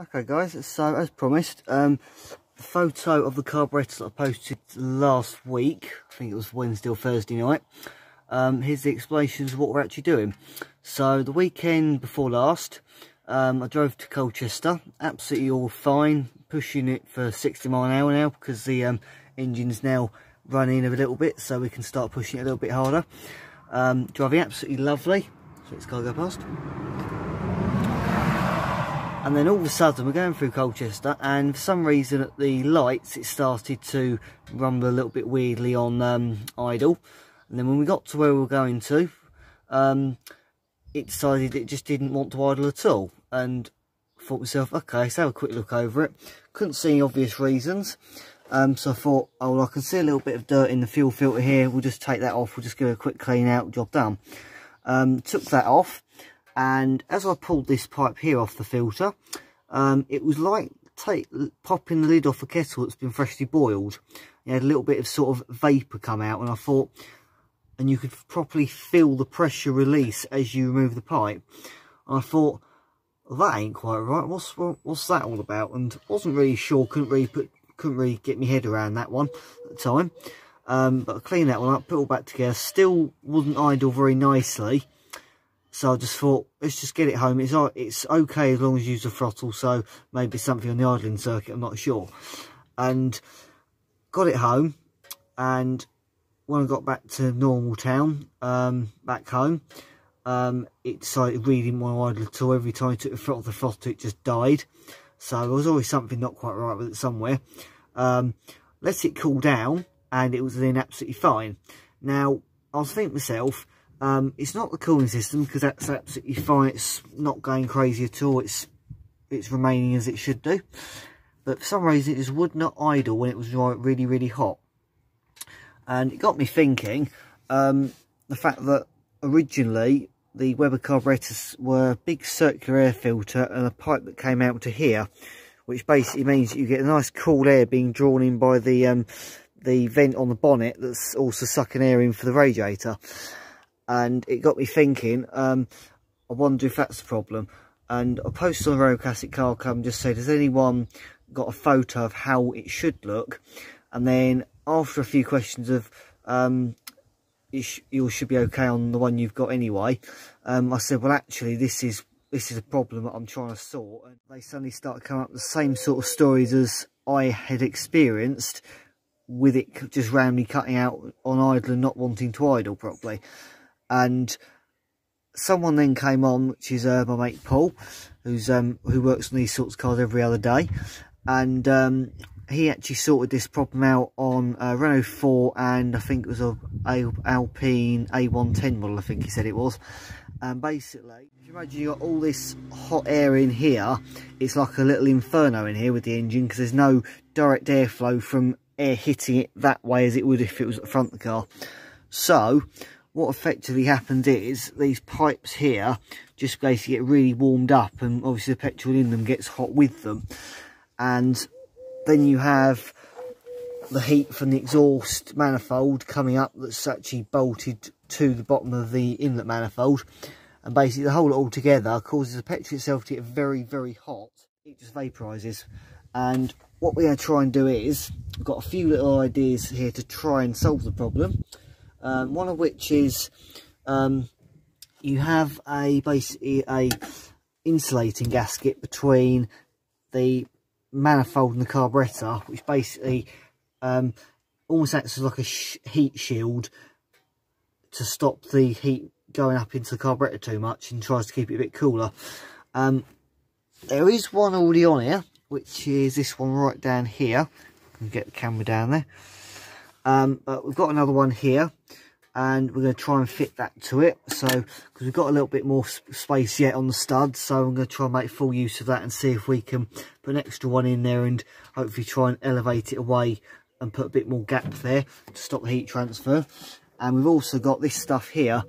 Okay guys, so as promised, the photo of the carburettor that I posted last week, I think it was Wednesday or Thursday night, here's the explanations of what we're actually doing. So the weekend before last, I drove to Colchester, absolutely all fine, pushing it for 60 mile an hour now because the engine's now running a little bit, so we can start pushing it a little bit harder. Driving absolutely lovely, so let's go past. And then all of a sudden we're going through Colchester, and for some reason at the lights it started to rumble a little bit weirdly on idle. And then when we got to where we were going to, it decided it just didn't want to idle at all. And I thought to myself, okay, let's have a quick look over it. Couldn't see any obvious reasons. So I thought, oh, well, I can see a little bit of dirt in the fuel filter here. We'll just take that off. We'll just give it a quick clean out, job done. Took that off. And as I pulled this pipe here off the filter, it was like popping the lid off a kettle that's been freshly boiled. You had a little bit of sort of vapour come out, and I thought, and you could properly feel the pressure release as you remove the pipe. And I thought, well, that ain't quite right. What's that all about? And wasn't really sure. Couldn't really get my head around that one at the time. But I cleaned that one up, put it all back together. Still wouldn't idle very nicely. So I just thought, let's just get it home. It's okay as long as you use the throttle, so maybe something on the idling circuit, I'm not sure. And got it home, and when I got back to normal town, back home, it decided it really didn't want to idle at all. Every time I took the throttle, it just died. So there was always something not quite right with it somewhere. Let it cool down, and it was then absolutely fine. Now, I was thinking to myself, it's not the cooling system, because that's absolutely fine. It's not going crazy at all. It's remaining as it should do. But for some reason, it just would not idle when it was really, really hot. And it got me thinking, the fact that originally the Weber carburetors were a big circular air filter and a pipe that came out to here, which basically means that you get a nice cool air being drawn in by the vent on the bonnet that's also sucking air in for the radiator. And it got me thinking, I wonder if that's the problem. And I posted on the Renault Classic Car Club and just said, has anyone got a photo of how it should look? And then after a few questions of, you should be okay on the one you've got anyway, I said, well, actually, this is a problem that I'm trying to sort. And they suddenly started coming up with the same sort of stories as I had experienced, with it just randomly cutting out on idle and not wanting to idle properly. And someone then came on, which is my mate Paul, who works on these sorts of cars every other day, and he actually sorted this problem out on a Renault 4, and I think it was a Alpine A110 model, I think he said it was. And basically, if you imagine you got all this hot air in here, it's like a little inferno in here with the engine, because there's no direct airflow from air hitting it that way as it would if it was at the front of the car. So what effectively happens is these pipes here just basically get really warmed up, and obviously the petrol in them gets hot with them. And then you have the heat from the exhaust manifold coming up that's actually bolted to the bottom of the inlet manifold. And basically the whole lot all together causes the petrol itself to get very, very hot. It just vaporises. And what we're going to try and do is, we've got a few little ideas here to try and solve the problem. One of which is you have basically a insulating gasket between the manifold and the carburettor, which basically almost acts as like a heat shield to stop the heat going up into the carburettor too much, and tries to keep it a bit cooler. There is one already on here, which is this one right down here. I can get the camera down there. But we've got another one here, and we're going to try and fit that to it. So, because we've got a little bit more space yet on the stud, so I'm going to try and make full use of that and see if we can put an extra one in there and hopefully try and elevate it away and put a bit more gap there to stop the heat transfer. And we've also got this stuff here,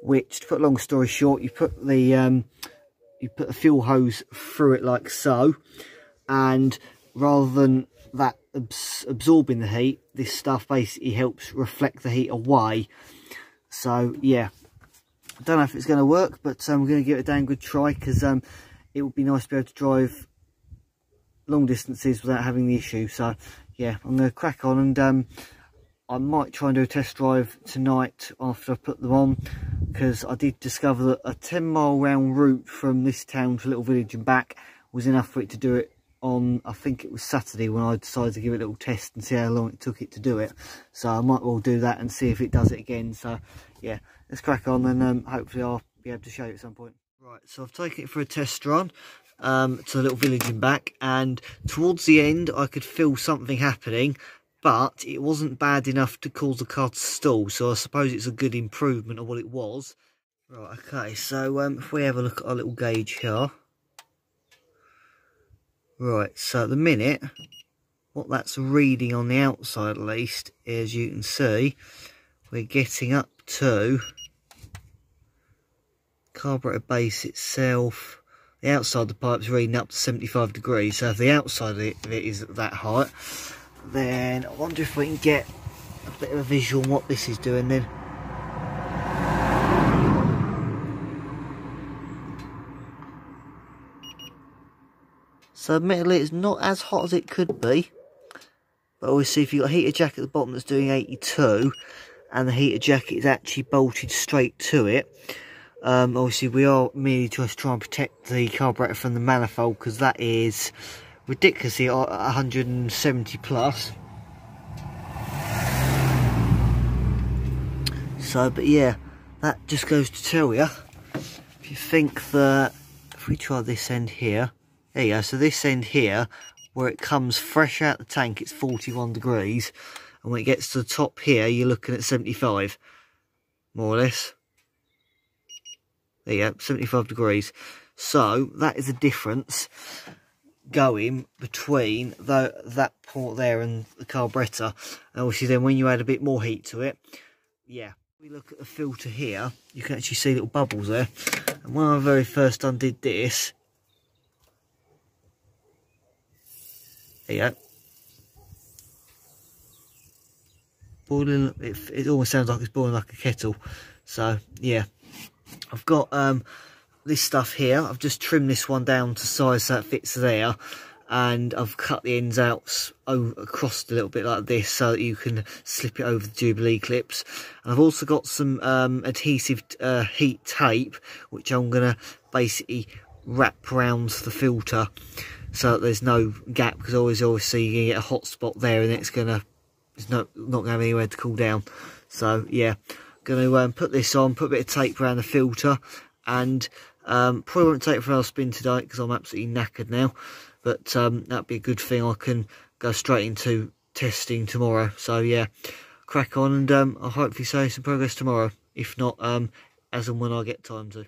which, to put a long story short, you put a fuel hose through it like so, and rather than that absorbing the heat, this stuff basically helps reflect the heat away. So yeah, I don't know if it's going to work, but we're going to give it a damn good try, because it would be nice to be able to drive long distances without having the issue. So yeah, I'm going to crack on, and I might try and do a test drive tonight after I put them on, because I did discover that a 10-mile round route from this town to a little village and back was enough for it to do it on, I think it was Saturday, when I decided to give it a little test and see how long it took it to do it. So I might well do that and see if it does it again. So yeah, let's crack on, and hopefully I'll be able to show you at some point. Right, so I've taken it for a test run to the little village and back, and towards the end I could feel something happening, but it wasn't bad enough to cause the car to stall, so I suppose it's a good improvement of what it was. Right, okay, so if we have a look at our little gauge here. Right, so at the minute, what that's reading on the outside at least, as you can see, we're getting up to carburetor base itself. The outside of the pipe's reading up to 75 degrees, so if the outside of it is at that height, then I wonder if we can get a bit of a visual on what this is doing then. So admittedly it's not as hot as it could be, but obviously if you've got a heater jacket at the bottom that's doing 82 and the heater jacket is actually bolted straight to it, obviously we are merely just trying to protect the carburetor from the manifold, because that is ridiculously 170 plus. So but yeah, that just goes to tell you, if you think that, if we try this end here, there you go, so this end here, where it comes fresh out the tank, it's 41 degrees, and when it gets to the top here, you're looking at 75, more or less. There you go, 75 degrees. So that is a difference going between that port there and the carburetor. And obviously then when you add a bit more heat to it, yeah. We look at the filter here, you can actually see little bubbles there. And when I very first undid this, there you go. Boiling, it almost sounds like it's boiling like a kettle. So yeah, I've got this stuff here. I've just trimmed this one down to size so it fits there, and I've cut the ends out across a little bit like this so that you can slip it over the Jubilee clips. And I've also got some adhesive heat tape, which I'm gonna basically wrap around the filter so that there's no gap, because obviously you can get a hot spot there and it's not gonna have anywhere to cool down. So yeah, gonna put this on, put a bit of tape around the filter, and probably won't take it for another spin today because I'm absolutely knackered now, but that'd be a good thing. I can go straight into testing tomorrow. So yeah, crack on, and I'll hopefully show you some progress tomorrow, if not as and when I get time to.